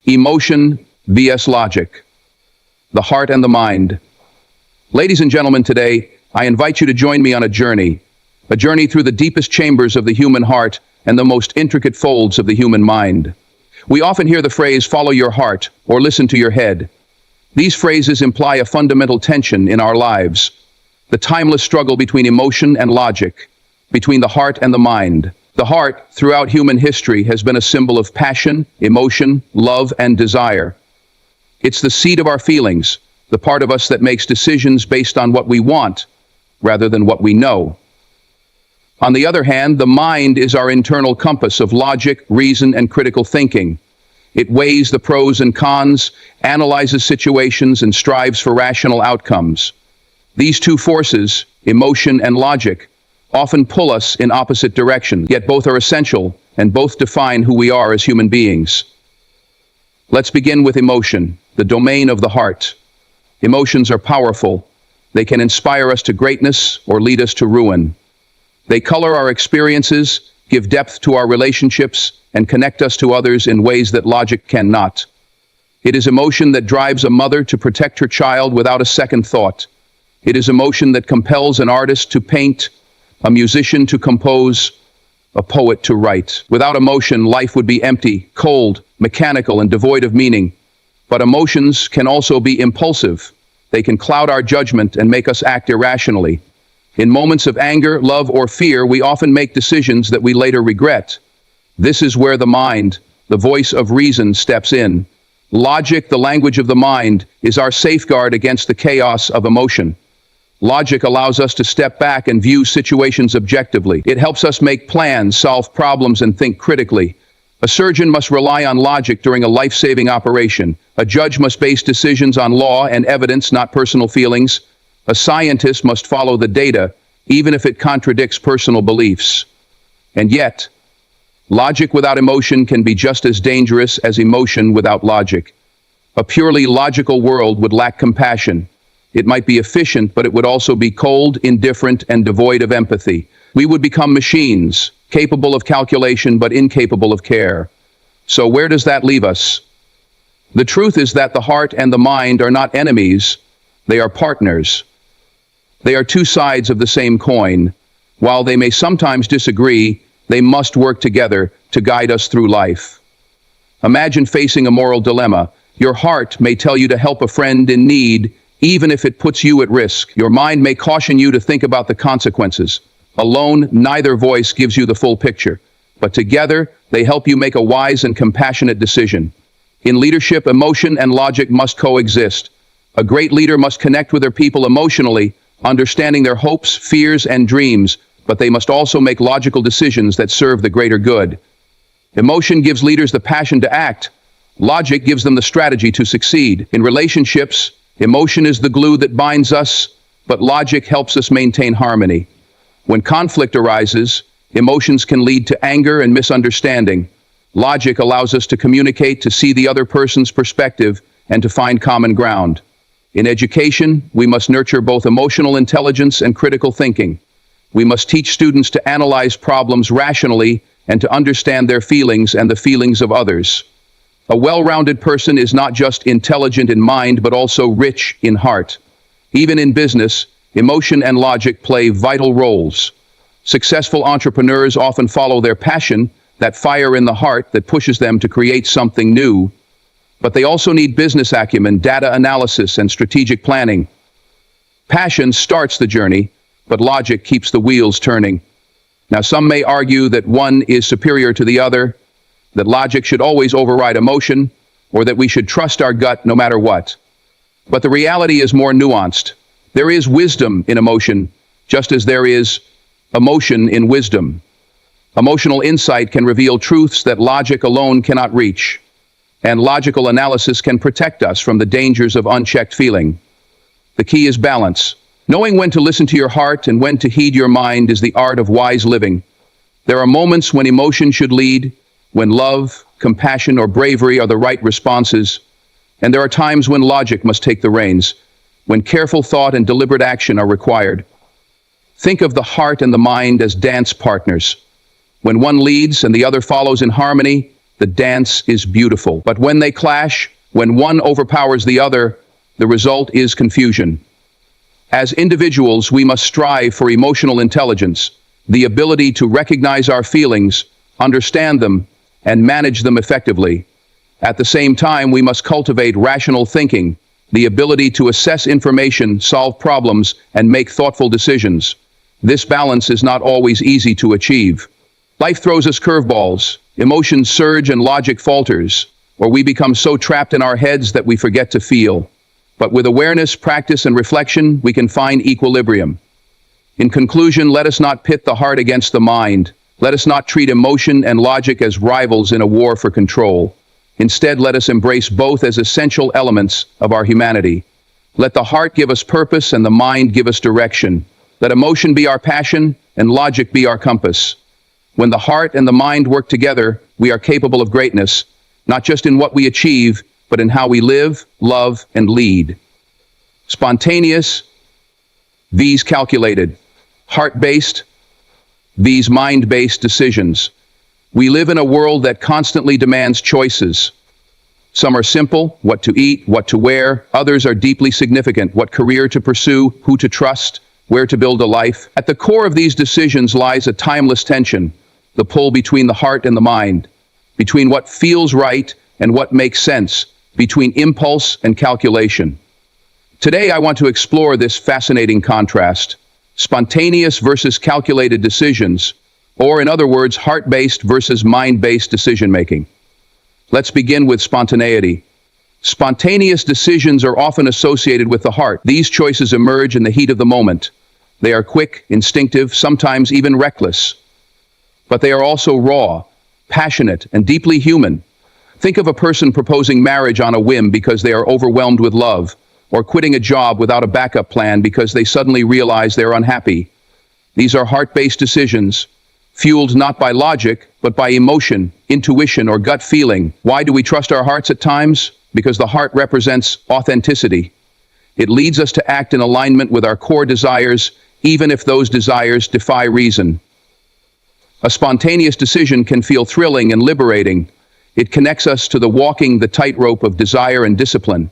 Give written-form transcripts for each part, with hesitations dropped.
Emotion vs. Logic, the heart and the mind. Ladies and gentlemen, today, I invite you to join me on a journey through the deepest chambers of the human heart and the most intricate folds of the human mind. We often hear the phrase, follow your heart, or listen to your head. These phrases imply a fundamental tension in our lives, the timeless struggle between emotion and logic, between the heart and the mind. The heart, throughout human history, has been a symbol of passion, emotion, love, and desire. It's the seat of our feelings, the part of us that makes decisions based on what we want, rather than what we know. On the other hand, the mind is our internal compass of logic, reason, and critical thinking. It weighs the pros and cons, analyzes situations, and strives for rational outcomes. These two forces, emotion and logic, often pull us in opposite directions, yet both are essential and both define who we are as human beings. Let's begin with emotion, the domain of the heart. Emotions are powerful. They can inspire us to greatness or lead us to ruin. They color our experiences, give depth to our relationships, and connect us to others in ways that logic cannot. It is emotion that drives a mother to protect her child without a second thought. It is emotion that compels an artist to paint, a musician to compose, a poet to write. Without emotion, life would be empty, cold, mechanical, and devoid of meaning. But emotions can also be impulsive. They can cloud our judgment and make us act irrationally. In moments of anger, love, or fear, we often make decisions that we later regret. This is where the mind, the voice of reason, steps in. Logic, the language of the mind, is our safeguard against the chaos of emotion. Logic allows us to step back and view situations objectively. It helps us make plans, solve problems, and think critically. A surgeon must rely on logic during a life-saving operation. A judge must base decisions on law and evidence, not personal feelings. A scientist must follow the data, even if it contradicts personal beliefs. And yet, logic without emotion can be just as dangerous as emotion without logic. A purely logical world would lack compassion. It might be efficient, but it would also be cold, indifferent, and devoid of empathy. We would become machines, capable of calculation but incapable of care. So where does that leave us? The truth is that the heart and the mind are not enemies, they are partners. They are two sides of the same coin. While they may sometimes disagree, they must work together to guide us through life. Imagine facing a moral dilemma. Your heart may tell you to help a friend in need, even if it puts you at risk. Your mind may caution you to think about the consequences. Alone, neither voice gives you the full picture, but together, they help you make a wise and compassionate decision. In leadership, emotion and logic must coexist. A great leader must connect with their people emotionally, understanding their hopes, fears, and dreams, but they must also make logical decisions that serve the greater good. Emotion gives leaders the passion to act. Logic gives them the strategy to succeed. In relationships, emotion is the glue that binds us, but logic helps us maintain harmony. When conflict arises, emotions can lead to anger and misunderstanding. Logic allows us to communicate, to see the other person's perspective, and to find common ground. In education, we must nurture both emotional intelligence and critical thinking. We must teach students to analyze problems rationally and to understand their feelings and the feelings of others. A well-rounded person is not just intelligent in mind, but also rich in heart. Even in business, emotion and logic play vital roles. Successful entrepreneurs often follow their passion, that fire in the heart that pushes them to create something new. But they also need business acumen, data analysis, and strategic planning. Passion starts the journey, but logic keeps the wheels turning. Now, some may argue that one is superior to the other, that logic should always override emotion, or that we should trust our gut no matter what. But the reality is more nuanced. There is wisdom in emotion, just as there is emotion in wisdom. Emotional insight can reveal truths that logic alone cannot reach, and logical analysis can protect us from the dangers of unchecked feeling. The key is balance. Knowing when to listen to your heart and when to heed your mind is the art of wise living. There are moments when emotion should lead, when love, compassion, or bravery are the right responses, and there are times when logic must take the reins, when careful thought and deliberate action are required. Think of the heart and the mind as dance partners. When one leads and the other follows in harmony, The dance is beautiful. But when they clash, when one overpowers the other, the result is confusion. As individuals, we must strive for emotional intelligence, the ability to recognize our feelings, understand them, and manage them effectively. At the same time, we must cultivate rational thinking, the ability to assess information, solve problems, and make thoughtful decisions. This balance is not always easy to achieve. Life throws us curveballs, emotions surge and logic falters, or we become so trapped in our heads that we forget to feel. But with awareness, practice, and reflection, we can find equilibrium. In conclusion, let us not pit the heart against the mind. Let us not treat emotion and logic as rivals in a war for control. Instead, let us embrace both as essential elements of our humanity. Let the heart give us purpose and the mind give us direction. Let emotion be our passion and logic be our compass. When the heart and the mind work together, we are capable of greatness, not just in what we achieve, but in how we live, love, and lead. Spontaneous vs. calculated. Heart-based vs. mind-based decisions. We live in a world that constantly demands choices. Some are simple, what to eat, what to wear. Others are deeply significant, what career to pursue, who to trust, where to build a life. At the core of these decisions lies a timeless tension, the pull between the heart and the mind, between what feels right and what makes sense, between impulse and calculation. Today, I want to explore this fascinating contrast, spontaneous versus calculated decisions, or in other words, heart-based versus mind-based decision-making. Let's begin with spontaneity. Spontaneous decisions are often associated with the heart. These choices emerge in the heat of the moment. They are quick, instinctive, sometimes even reckless. But they are also raw, passionate, and deeply human. Think of a person proposing marriage on a whim because they are overwhelmed with love, or quitting a job without a backup plan because they suddenly realize they're unhappy. These are heart-based decisions, fueled not by logic, but by emotion, intuition, or gut feeling. Why do we trust our hearts at times? Because the heart represents authenticity. It leads us to act in alignment with our core desires, even if those desires defy reason. A spontaneous decision can feel thrilling and liberating. It connects us to walking the tightrope of desire and discipline.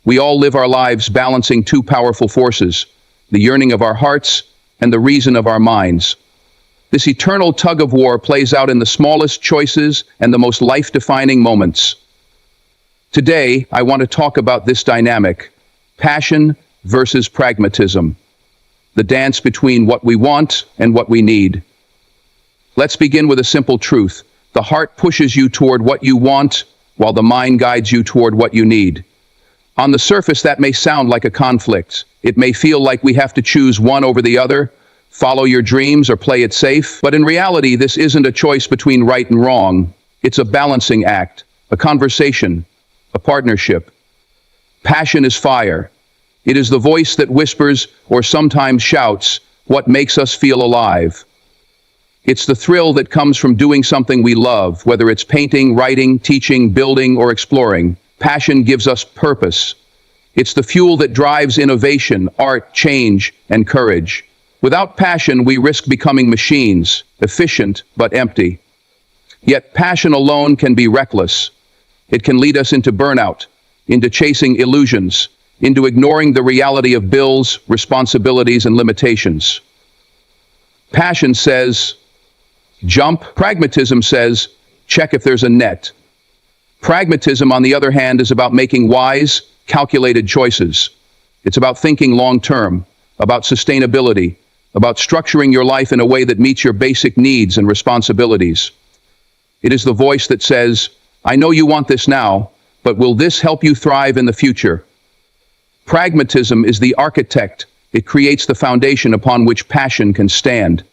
We all live our lives balancing two powerful forces, the yearning of our hearts and the reason of our minds. This eternal tug-of-war plays out in the smallest choices and the most life-defining moments. Today, I want to talk about this dynamic, passion versus pragmatism, the dance between what we want and what we need. Let's begin with a simple truth. The heart pushes you toward what you want, while the mind guides you toward what you need. On the surface, that may sound like a conflict. It may feel like we have to choose one over the other, follow your dreams or play it safe. But in reality, this isn't a choice between right and wrong. It's a balancing act, a conversation, a partnership. Passion is fire. It is the voice that whispers or sometimes shouts what makes us feel alive. It's the thrill that comes from doing something we love, whether it's painting, writing, teaching, building, or exploring. Passion gives us purpose. It's the fuel that drives innovation, art, change, and courage. Without passion, we risk becoming machines, efficient but empty. Yet passion alone can be reckless. It can lead us into burnout, into chasing illusions, into ignoring the reality of bills, responsibilities, and limitations. Passion says, jump. Pragmatism says, check if there's a net. Pragmatism, on the other hand, is about making wise, calculated choices. It's about thinking long-term, about sustainability, about structuring your life in a way that meets your basic needs and responsibilities. It is the voice that says, I know you want this now, but will this help you thrive in the future? Pragmatism is the architect. It creates the foundation upon which passion can stand.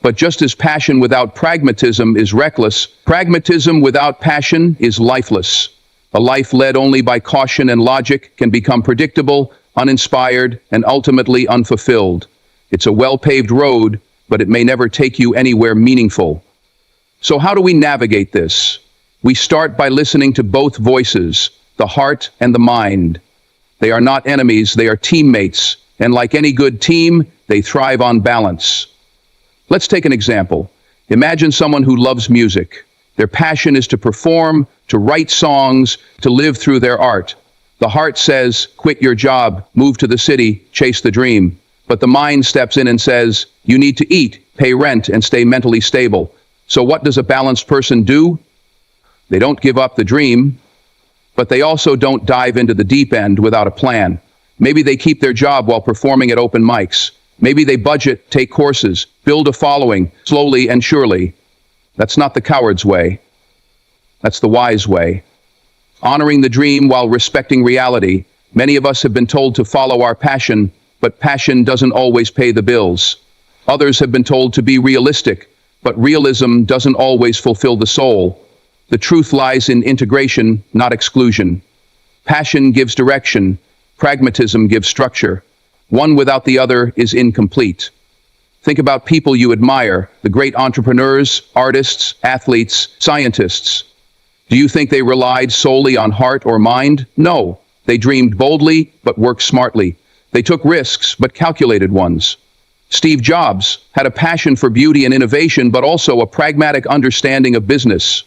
But just as passion without pragmatism is reckless, pragmatism without passion is lifeless. A life led only by caution and logic can become predictable, uninspired, and ultimately unfulfilled. It's a well-paved road, but it may never take you anywhere meaningful. So how do we navigate this? We start by listening to both voices, the heart and the mind. They are not enemies, they are teammates, and like any good team, they thrive on balance. Let's take an example. Imagine someone who loves music. Their passion is to perform, to write songs, to live through their art. The heart says, quit your job, move to the city, chase the dream. But the mind steps in and says, you need to eat, pay rent, and stay mentally stable. So what does a balanced person do? They don't give up the dream, but they also don't dive into the deep end without a plan. Maybe they keep their job while performing at open mics. Maybe they budget, take courses, build a following, slowly and surely. That's not the coward's way. That's the wise way. Honoring the dream while respecting reality. Many of us have been told to follow our passion, but passion doesn't always pay the bills. Others have been told to be realistic, but realism doesn't always fulfill the soul. The truth lies in integration, not exclusion. Passion gives direction. Pragmatism gives structure. One without the other is incomplete. Think about people you admire, the great entrepreneurs, artists, athletes, scientists. Do you think they relied solely on heart or mind? No. They dreamed boldly, but worked smartly. They took risks, but calculated ones. Steve Jobs had a passion for beauty and innovation, but also a pragmatic understanding of business.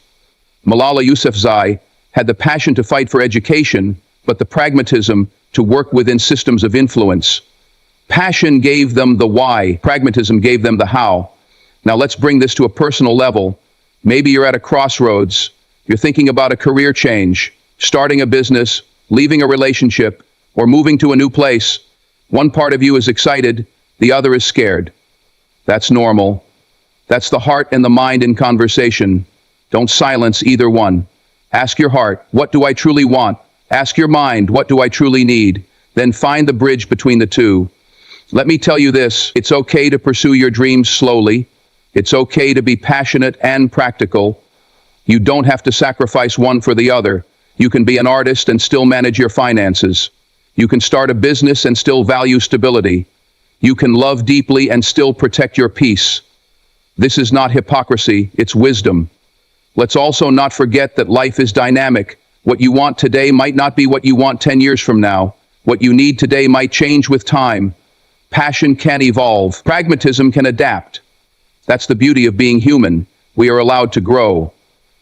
Malala Yousafzai had the passion to fight for education, but the pragmatism to work within systems of influence. Passion gave them the why, pragmatism gave them the how. Now let's bring this to a personal level. Maybe you're at a crossroads. You're thinking about a career change, starting a business, leaving a relationship, or moving to a new place. One part of you is excited, the other is scared. That's normal. That's the heart and the mind in conversation. Don't silence either one. Ask your heart, what do I truly want? Ask your mind, what do I truly need? Then find the bridge between the two. Let me tell you this, it's okay to pursue your dreams slowly. It's okay to be passionate and practical. You don't have to sacrifice one for the other. You can be an artist and still manage your finances. You can start a business and still value stability. You can love deeply and still protect your peace. This is not hypocrisy, it's wisdom. Let's also not forget that life is dynamic. What you want today might not be what you want 10 years from now. What you need today might change with time. Passion can evolve. Pragmatism can adapt. That's the beauty of being human. We are allowed to grow.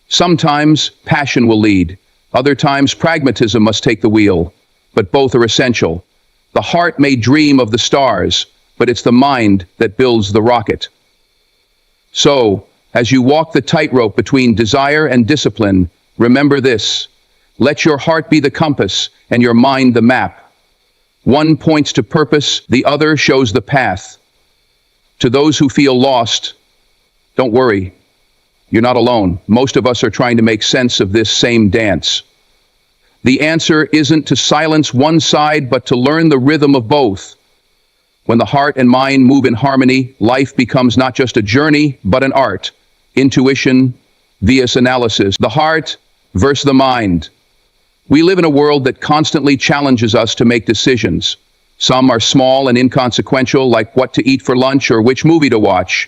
Sometimes passion will lead. Other times pragmatism must take the wheel. But both are essential. The heart may dream of the stars, but it's the mind that builds the rocket. So, as you walk the tightrope between desire and discipline, remember this. Let your heart be the compass and your mind the map. One points to purpose, the other shows the path. To those who feel lost, don't worry. You're not alone. Most of us are trying to make sense of this same dance. The answer isn't to silence one side, but to learn the rhythm of both. When the heart and mind move in harmony, life becomes not just a journey, but an art. Intuition vs. analysis. The heart versus the mind. We live in a world that constantly challenges us to make decisions. Some are small and inconsequential, like what to eat for lunch or which movie to watch.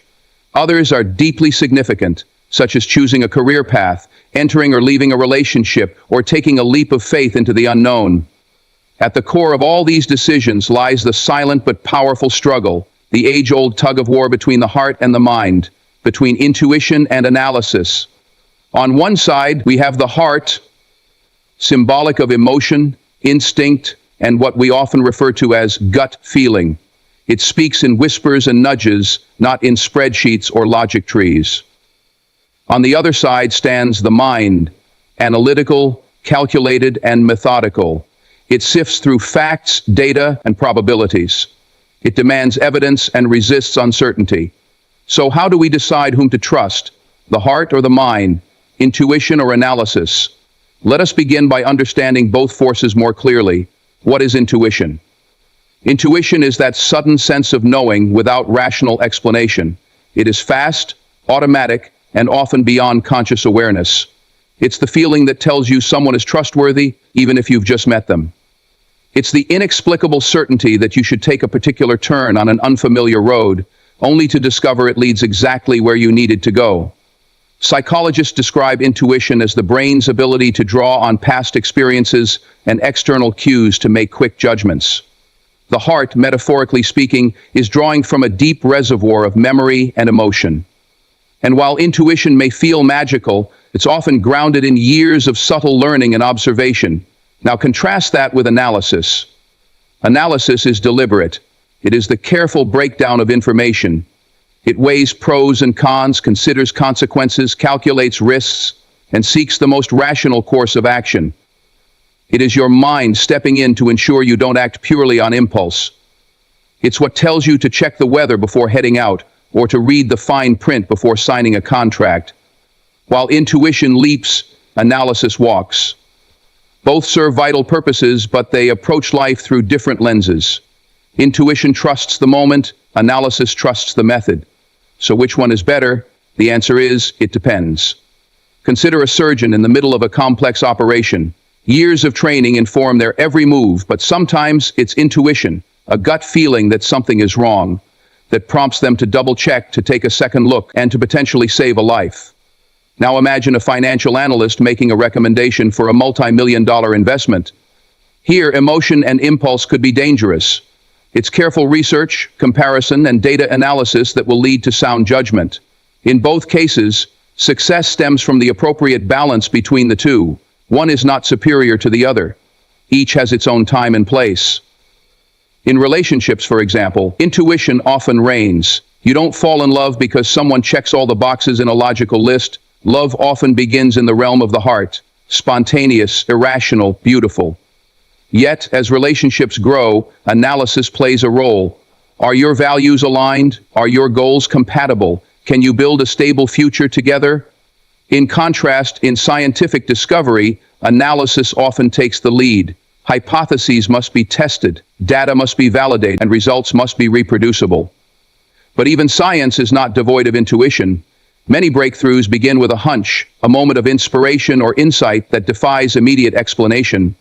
Others are deeply significant, such as choosing a career path, entering or leaving a relationship, or taking a leap of faith into the unknown. At the core of all these decisions lies the silent but powerful struggle, the age-old tug-of-war between the heart and the mind, between intuition and analysis. On one side, we have the heart, symbolic of emotion, instinct, and what we often refer to as gut feeling. It speaks in whispers and nudges, not in spreadsheets or logic trees. On the other side stands the mind, analytical, calculated, and methodical. It sifts through facts, data, and probabilities. It demands evidence and resists uncertainty. So how do we decide whom to trust, the heart or the mind, intuition or analysis? Let us begin by understanding both forces more clearly. What is intuition? Intuition is that sudden sense of knowing without rational explanation. It is fast, automatic, and often beyond conscious awareness. It's the feeling that tells you someone is trustworthy, even if you've just met them. It's the inexplicable certainty that you should take a particular turn on an unfamiliar road, only to discover it leads exactly where you needed to go. Psychologists describe intuition as the brain's ability to draw on past experiences and external cues to make quick judgments. The heart, metaphorically speaking, is drawing from a deep reservoir of memory and emotion. And while intuition may feel magical, It's often grounded in years of subtle learning and observation. Now contrast that with analysis. Analysis is deliberate. It is the careful breakdown of information. It weighs pros and cons, considers consequences, calculates risks, and seeks the most rational course of action. It is your mind stepping in to ensure you don't act purely on impulse. It's what tells you to check the weather before heading out, or to read the fine print before signing a contract. While intuition leaps, analysis walks. Both serve vital purposes, but they approach life through different lenses. Intuition trusts the moment, analysis trusts the method. So which one is better? The answer is, it depends. Consider a surgeon in the middle of a complex operation. Years of training inform their every move, but sometimes it's intuition, a gut feeling that something is wrong, that prompts them to double-check, to take a second look, and to potentially save a life. Now imagine a financial analyst making a recommendation for a multi-million-dollar investment. Here, emotion and impulse could be dangerous. It's careful research, comparison, and data analysis that will lead to sound judgment. In both cases, success stems from the appropriate balance between the two. One is not superior to the other. Each has its own time and place. In relationships, for example, intuition often reigns. You don't fall in love because someone checks all the boxes in a logical list. Love often begins in the realm of the heart, spontaneous, irrational, beautiful. Yet, as relationships grow, analysis plays a role. Are your values aligned? Are your goals compatible? Can you build a stable future together? In contrast, in scientific discovery, analysis often takes the lead. Hypotheses must be tested, data must be validated, and results must be reproducible. But even science is not devoid of intuition. Many breakthroughs begin with a hunch, a moment of inspiration or insight that defies immediate explanation.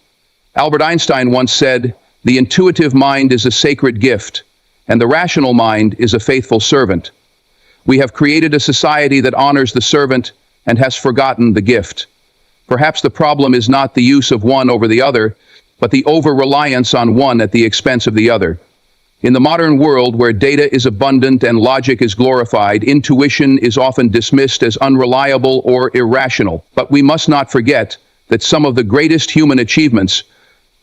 Albert Einstein once said, "The intuitive mind is a sacred gift, and the rational mind is a faithful servant." We have created a society that honors the servant and has forgotten the gift. Perhaps the problem is not the use of one over the other, but the over-reliance on one at the expense of the other. In the modern world where data is abundant and logic is glorified, intuition is often dismissed as unreliable or irrational. But we must not forget that some of the greatest human achievements,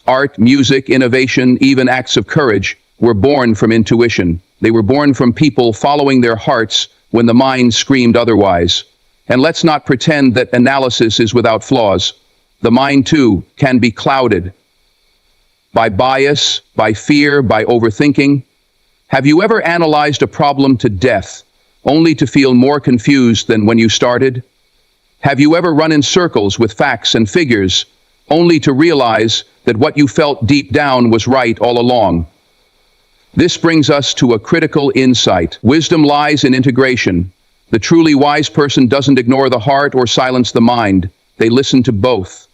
art, music, innovation, even acts of courage, were born from intuition. They were born from people following their hearts when the mind screamed otherwise. And let's not pretend that analysis is without flaws. The mind, too, can be clouded by bias, by fear, by overthinking. Have you ever analyzed a problem to death, only to feel more confused than when you started? Have you ever run in circles with facts and figures, only to realize that what you felt deep down was right all along? This brings us to a critical insight. Wisdom lies in integration. The truly wise person doesn't ignore the heart or silence the mind. They listen to both.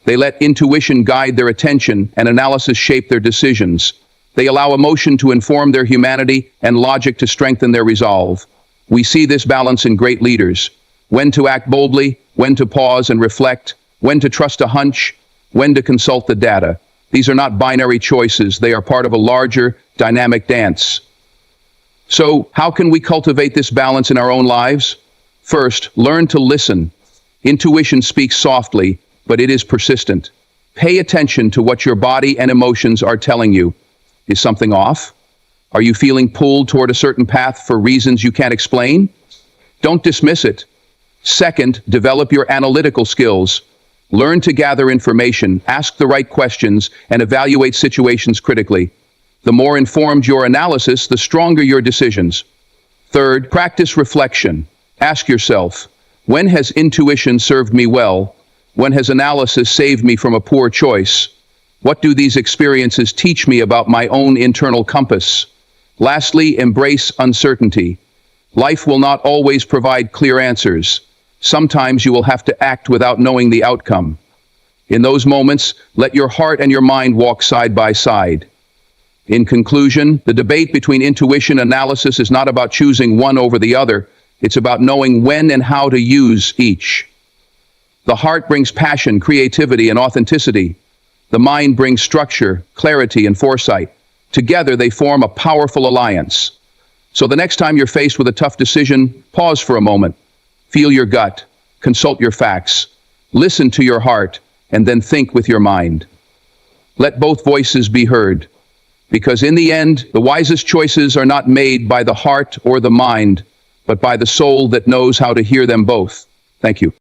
They let intuition guide their attention and analysis shape their decisions. They allow emotion to inform their humanity and logic to strengthen their resolve. We see this balance in great leaders. When to act boldly, when to pause and reflect, when to trust a hunch, when to consult the data. These are not binary choices. They are part of a larger, dynamic dance. So, how can we cultivate this balance in our own lives? First, learn to listen. Intuition speaks softly, but it is persistent. Pay attention to what your body and emotions are telling you. Is something off? Are you feeling pulled toward a certain path for reasons you can't explain? Don't dismiss it. Second, develop your analytical skills. Learn to gather information, ask the right questions, and evaluate situations critically. The more informed your analysis, the stronger your decisions. Third, practice reflection. Ask yourself, when has intuition served me well? When has analysis saved me from a poor choice? What do these experiences teach me about my own internal compass? Lastly, embrace uncertainty. Life will not always provide clear answers. Sometimes you will have to act without knowing the outcome. In those moments, let your heart and your mind walk side by side. In conclusion, the debate between intuition and analysis is not about choosing one over the other. It's about knowing when and how to use each. The heart brings passion, creativity, and authenticity. The mind brings structure, clarity, and foresight. Together, they form a powerful alliance. So the next time you're faced with a tough decision, pause for a moment. Feel your gut. consult your facts, listen to your heart, and then think with your mind. Let both voices be heard, because in the end, the wisest choices are not made by the heart or the mind, but by the soul that knows how to hear them both. Thank you.